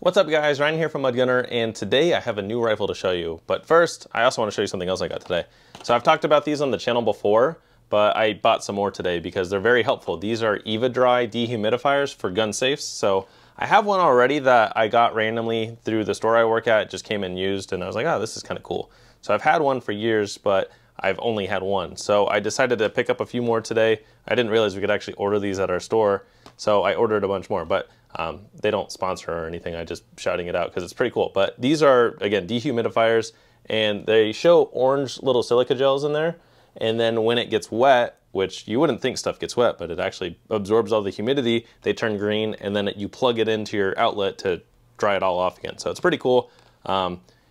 What's up guys, Ryan here from MudGunner, and today I have a new rifle to show you. But first, I also want to show you something else I got today. So I've talked about these on the channel before, but I bought some more today because they're very helpful. These are EvaDry dehumidifiers for gun safes. So I have one already that I got randomly through the store I work at. It just came in used and I was like, oh, this is kind of cool. So I've had one for years, but I've only had one. So I decided to pick up a few more today. I didn't realize we could actually order these at our store, so I ordered a bunch more. But they don't sponsor or anything, I'm just shouting it out because it's pretty cool. But these are, again, dehumidifiers, and they show orange little silica gels in there. And then when it gets wet, which you wouldn't think stuff gets wet, but it actually absorbs all the humidity, they turn green, and then you plug it into your outlet to dry it all off again. So it's pretty cool.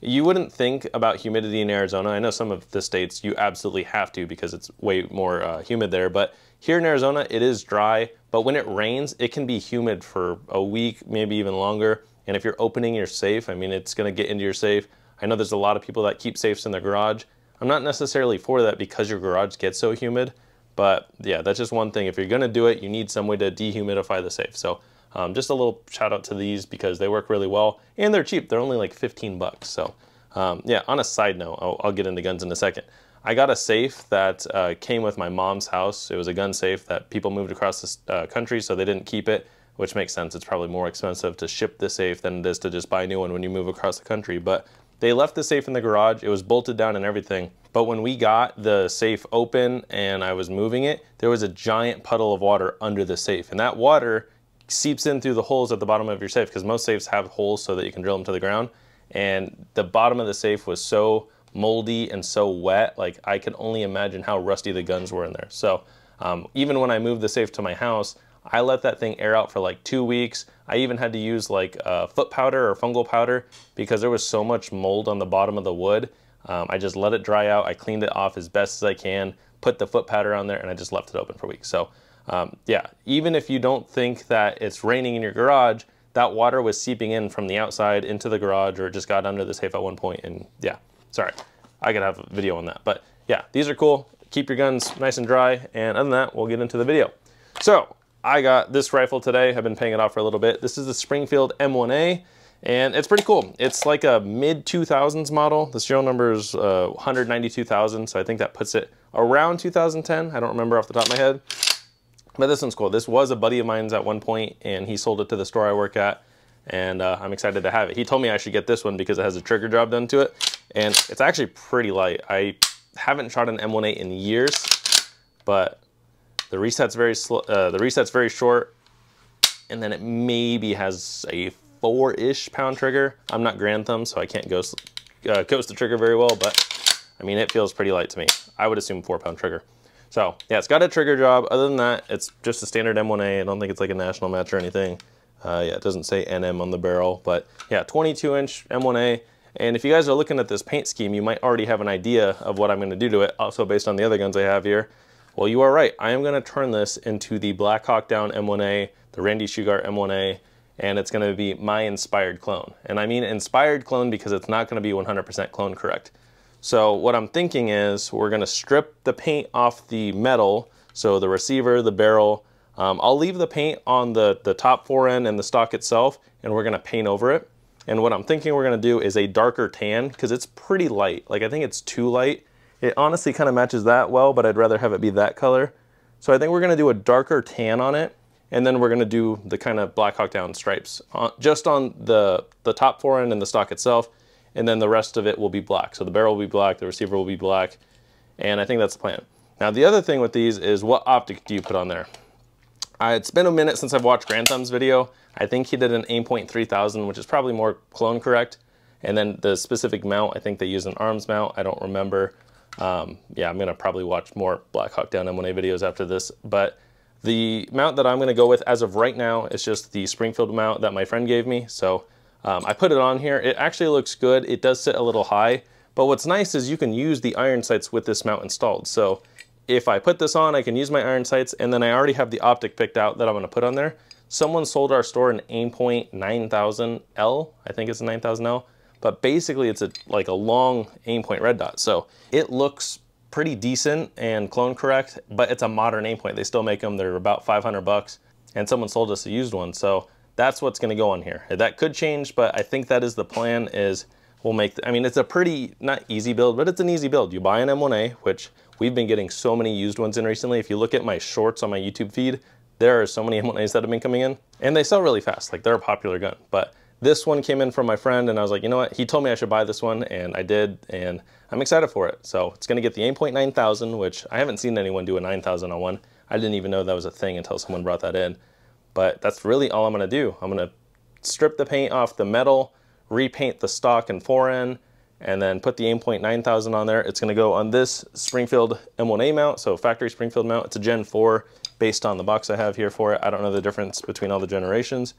You wouldn't think about humidity in Arizona. I know some of the states you absolutely have to because it's way more humid there, but here in Arizona it is dry, but when it rains it can be humid for a week, maybe even longer. And if you're opening your safe, I mean, it's gonna get into your safe. I know there's a lot of people that keep safes in their garage. I'm not necessarily for that because your garage gets so humid, but yeah, that's just one thing. If you're gonna do it, you need some way to dehumidify the safe. So just a little shout out to these because they work really well and they're cheap. They're only like 15 bucks. So yeah, on a side note, I'll get into guns in a second. I got a safe that came with my mom's house. It was a gun safe that people moved across the country, so they didn't keep it, which makes sense. It's probably more expensive to ship the safe than it is to just buy a new one when you move across the country. But they left the safe in the garage. It was bolted down and everything. But when we got the safe open and I was moving it, there was a giant puddle of water under the safe. And that water seeps in through the holes at the bottom of your safe, because most safes have holes so that you can drill them to the ground. And the bottom of the safe was so moldy and so wet, like I could only imagine how rusty the guns were in there. So even when I moved the safe to my house, I let that thing air out for like 2 weeks. I even had to use like foot powder or fungal powder because there was so much mold on the bottom of the wood. I just let it dry out. I cleaned it off as best as I can, put the foot powder on there, and I just left it open for weeks. So yeah, even if you don't think that it's raining in your garage, that water was seeping in from the outside into the garage, or it just got under the safe at one point. And yeah, sorry, I could have a video on that. But yeah, these are cool. Keep your guns nice and dry. And other than that, we'll get into the video. So I got this rifle today. I've been paying it off for a little bit. This is the Springfield M1A, and it's pretty cool. It's like a mid-2000s model. The serial number is 192,000, so I think that puts it around 2010. I don't remember off the top of my head. But this one's cool. This was a buddy of mine's at one point, and he sold it to the store I work at, and I'm excited to have it. He told me I should get this one because it has a trigger job done to it, and it's actually pretty light. I haven't shot an M1A in years, but the reset's very slow. The reset's very short, and then it maybe has a 4-ish pound trigger. I'm not Grand Thumb, so I can't coast the trigger very well, but I mean, it feels pretty light to me. I would assume 4-pound trigger. So yeah, it's got a trigger job. Other than that, it's just a standard M1A. I don't think it's like a national match or anything. Yeah, it doesn't say NM on the barrel, but yeah, 22-inch M1A. And if you guys are looking at this paint scheme, you might already have an idea of what I'm going to do to it, also based on the other guns I have here. Well, you are right. I am going to turn this into the Black Hawk Down M1A, the Randy Shugart M1A, and it's going to be my inspired clone. And I mean inspired clone because it's not going to be 100% clone correct. So what I'm thinking is we're gonna strip the paint off the metal, so the receiver, the barrel. I'll leave the paint on the top forend and the stock itself, and we're gonna paint over it. And what I'm thinking we're gonna do is a darker tan, because it's pretty light. Like, I think it's too light. It honestly kind of matches that well, but I'd rather have it be that color. So I think we're gonna do a darker tan on it, and then we're gonna do the kind of Black Hawk Down stripes just on the top forend and the stock itself. And then the rest of it will be black. So the barrel will be black, the receiver will be black, and I think that's the plan. Now the other thing with these is, what optic do you put on there? It's been a minute since I've watched Grand Thumb's video. I think he did an Aimpoint 3000, which is probably more clone correct. And then the specific mount, I think they use an arms mount, I don't remember. Yeah, I'm gonna probably watch more Black Hawk Down M1A videos after this. But the mount that I'm gonna go with as of right now is just the Springfield mount that my friend gave me. So I put it on here. It actually looks good. It does sit a little high, but what's nice is you can use the iron sights with this mount installed. So if I put this on, I can use my iron sights, and then I already have the optic picked out that I'm gonna put on there. Someone sold our store an Aimpoint 9000L. I think it's a 9000L, but basically it's like a long Aimpoint red dot. So it looks pretty decent and clone correct, but it's a modern Aimpoint. They still make them. They're about 500 bucks, and someone sold us a used one. So that's what's going to go on here. That could change, but I think that is the plan. Is we'll make, I mean, it's a pretty, not easy build, but it's an easy build. You buy an M1A, which we've been getting so many used ones in recently. If you look at my shorts on my YouTube feed, there are so many M1As that have been coming in, and they sell really fast. Like, they're a popular gun. But this one came in from my friend, and I was like, you know what? He told me I should buy this one, and I did, and I'm excited for it. So it's going to get the Aimpoint 9000, which I haven't seen anyone do a 9000 on one. I didn't even know that was a thing until someone brought that in. But that's really all I'm going to do. I'm going to strip the paint off the metal, repaint the stock and fore-end, and then put the Aimpoint 9000 on there. It's going to go on this Springfield M1A mount, so factory Springfield mount. It's a Gen 4 based on the box I have here for it. I don't know the difference between all the generations.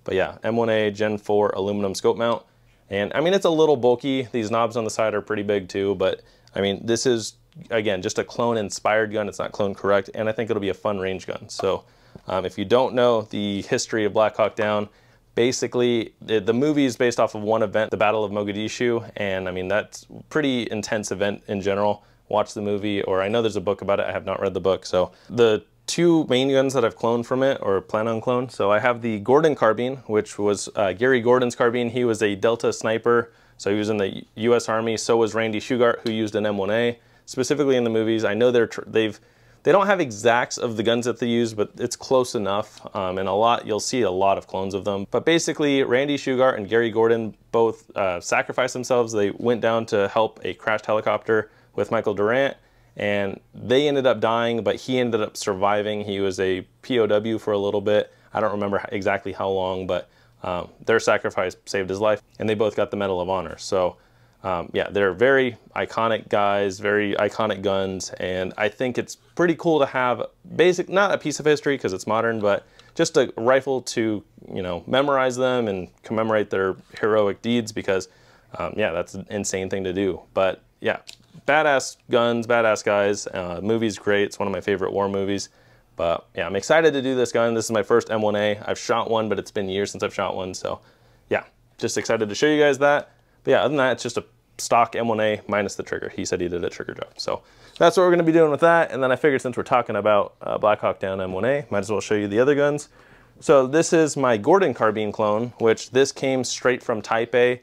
But yeah, M1A Gen 4 aluminum scope mount. And I mean, it's a little bulky. These knobs on the side are pretty big too, but I mean, this is, again, just a clone inspired gun. It's not clone correct, and I think it'll be a fun range gun. So if you don't know the history of Black Hawk Down, basically the movie is based off of one event, the Battle of Mogadishu, and I mean, that's a pretty intense event in general. Watch the movie, or I know there's a book about it. I have not read the book. So the two main guns that I've cloned from it, or plan on clone. So I have the Gordon carbine, which was Gary Gordon's carbine. He was a Delta sniper, so he was in the U.S. Army. So was Randy Shugart, who used an M1A, specifically in the movies. I know they don't have exacts of the guns that they use, but it's close enough, and you'll see a lot of clones of them. But basically, Randy Shugart and Gary Gordon both sacrificed themselves. They went down to help a crashed helicopter with Michael Durant, and they ended up dying, but he ended up surviving. He was a POW for a little bit. I don't remember exactly how long, but their sacrifice saved his life, and they both got the Medal of Honor. So yeah, they're very iconic guys, very iconic guns, and I think it's pretty cool to have not a piece of history because it's modern, but just a rifle to, you know, memorize them and commemorate their heroic deeds, because yeah, that's an insane thing to do. But yeah, badass guns, badass guys. Movie's great. It's one of my favorite war movies. But yeah, I'm excited to do this gun. This is my first M1A. I've shot one, but it's been years since I've shot one. So yeah, just excited to show you guys that. But yeah, other than that, it's just a stock M1A minus the trigger. He said he did a trigger job. So that's what we're going to be doing with that. And then I figured, since we're talking about Black Hawk Down M1A, might as well show you the other guns. So this is my Gordon carbine clone, which this came straight from Taipei.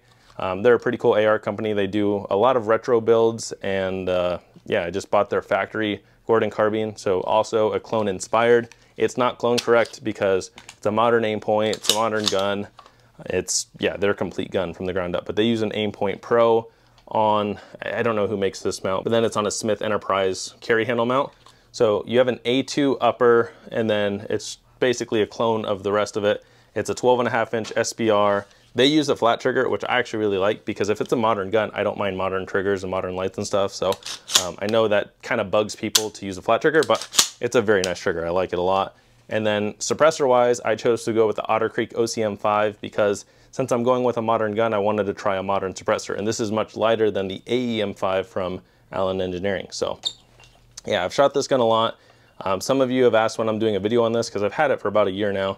They're a pretty cool AR company. They do a lot of retro builds, and yeah, I just bought their factory Gordon carbine. So also a clone inspired. It's not clone correct because it's a modern Aimpoint, it's a modern gun. It's, yeah, their complete gun from the ground up, but they use an Aimpoint Pro on, I don't know who makes this mount, but then it's on a Smith Enterprise carry handle mount. So you have an A2 upper, and then it's basically a clone of the rest of it. It's a 12.5-inch SBR. They use a flat trigger, which I actually really like, because if it's a modern gun, I don't mind modern triggers and modern lights and stuff. So I know that kind of bugs people to use a flat trigger, but it's a very nice trigger. I like it a lot. And then suppressor-wise, I chose to go with the Otter Creek OCM5 because since I'm going with a modern gun, I wanted to try a modern suppressor. And this is much lighter than the AEM5 from Allen Engineering. So yeah, I've shot this gun a lot. Some of you have asked when I'm doing a video on this, because I've had it for about a year now.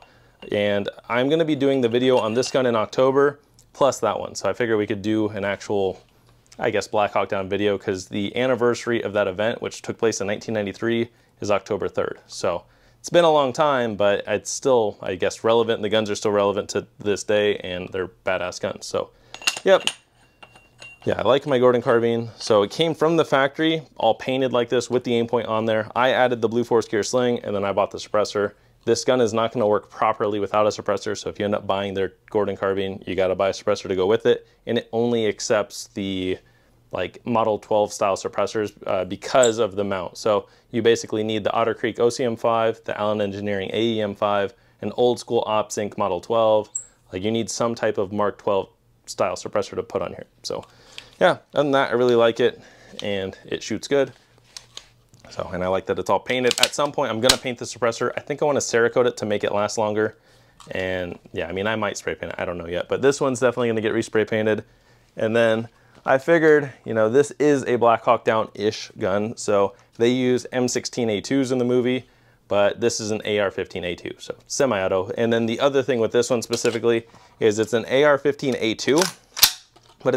And I'm going to be doing the video on this gun in October, plus that one. So I figured we could do an actual, I guess, Black Hawk Down video, because the anniversary of that event, which took place in 1993, is October 3rd. So it's been a long time, but it's still, I guess, relevant. The guns are still relevant to this day, and they're badass guns. So, yep. Yeah, I like my Gordon carbine. So it came from the factory, all painted like this with the Aimpoint on there. I added the Blue Force Gear sling, and then I bought the suppressor. This gun is not going to work properly without a suppressor, so if you end up buying their Gordon carbine, you got to buy a suppressor to go with it, and it only accepts the like Model 12 style suppressors because of the mount. So you basically need the Otter Creek OCM5, the Allen Engineering AEM5, an old school OpSync Model 12. Like, you need some type of Mark 12 style suppressor to put on here. So yeah, other than that, I really like it, and it shoots good. So, and I like that it's all painted. At some point, I'm gonna paint the suppressor. I think I wanna Cerakote it to make it last longer. And yeah, I mean, I might spray paint it, I don't know yet, but this one's definitely gonna get respray painted. And then I figured, you know, this is a Black Hawk Down-ish gun. So they use M16A2s in the movie, but this is an AR-15A2, so semi-auto. And then the other thing with this one specifically is it's an AR-15A2, but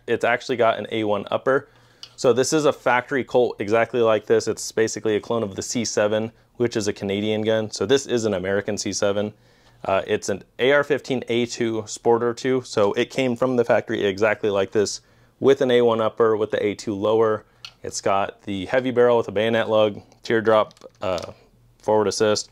it's actually got an A1 upper. So this is a factory Colt exactly like this. It's basically a clone of the C7, which is a Canadian gun. So this is an American C7. It's an AR-15A2 Sporter 2, so it came from the factory exactly like this, with an A1 upper, with the A2 lower. It's got the heavy barrel with a bayonet lug, teardrop, forward assist,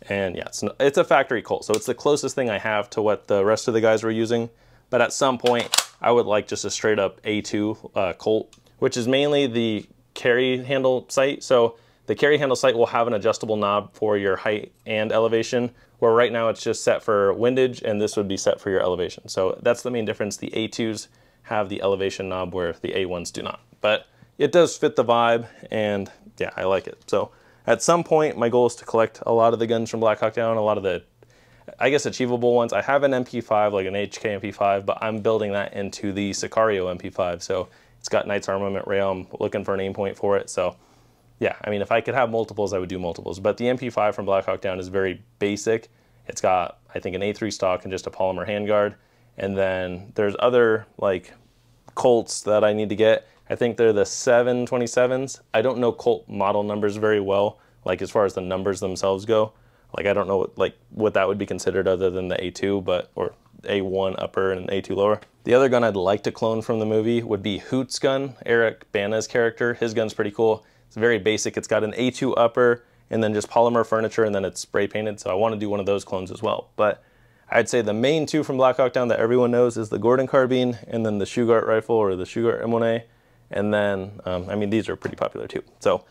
and yeah, it's a factory Colt, so it's the closest thing I have to what the rest of the guys were using. But at some point, I would like just a straight up A2 Colt, which is mainly the carry handle sight. So the carry handle sight will have an adjustable knob for your height and elevation, where right now it's just set for windage, and this would be set for your elevation. So that's the main difference. The A2s have the elevation knob where the A1s do not. But it does fit the vibe, and yeah, I like it. So at some point, my goal is to collect a lot of the guns from Black Hawk Down, a lot of the, I guess, achievable ones. I have an MP5, like an HK MP5, but I'm building that into the Sicario MP5. So it's got Knight's Armament rail. I'm looking for an aim point for it. So yeah, I mean, if I could have multiples, I would do multiples. But the MP5 from Black Hawk Down is very basic. It's got, I think, an A3 stock and just a polymer handguard. And then there's other like Colts that I need to get. I think they're the 727s. I don't know Colt model numbers very well, like as far as the numbers themselves go. Like I don't know what that would be considered other than the A2, but or A1 upper and A2 lower. The other gun I'd like to clone from the movie would be Hoot's gun, Eric Bana's character. His gun's pretty cool. It's very basic. It's got an A2 upper and then just polymer furniture, and then it's spray painted. So I want to do one of those clones as well. But I'd say the main two from Black Hawk Down that everyone knows is the Gordon carbine and then the Shugart rifle or the Shugart M1A. And then, I mean, these are pretty popular too. So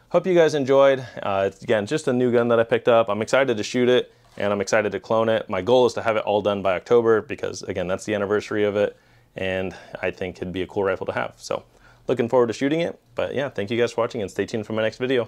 hope you guys enjoyed. It's, again, just a new gun that I picked up. I'm excited to shoot it, and I'm excited to clone it. My goal is to have it all done by October because, again, that's the anniversary of it. And I think it'd be a cool rifle to have. So looking forward to shooting it. But yeah, thank you guys for watching, and stay tuned for my next video.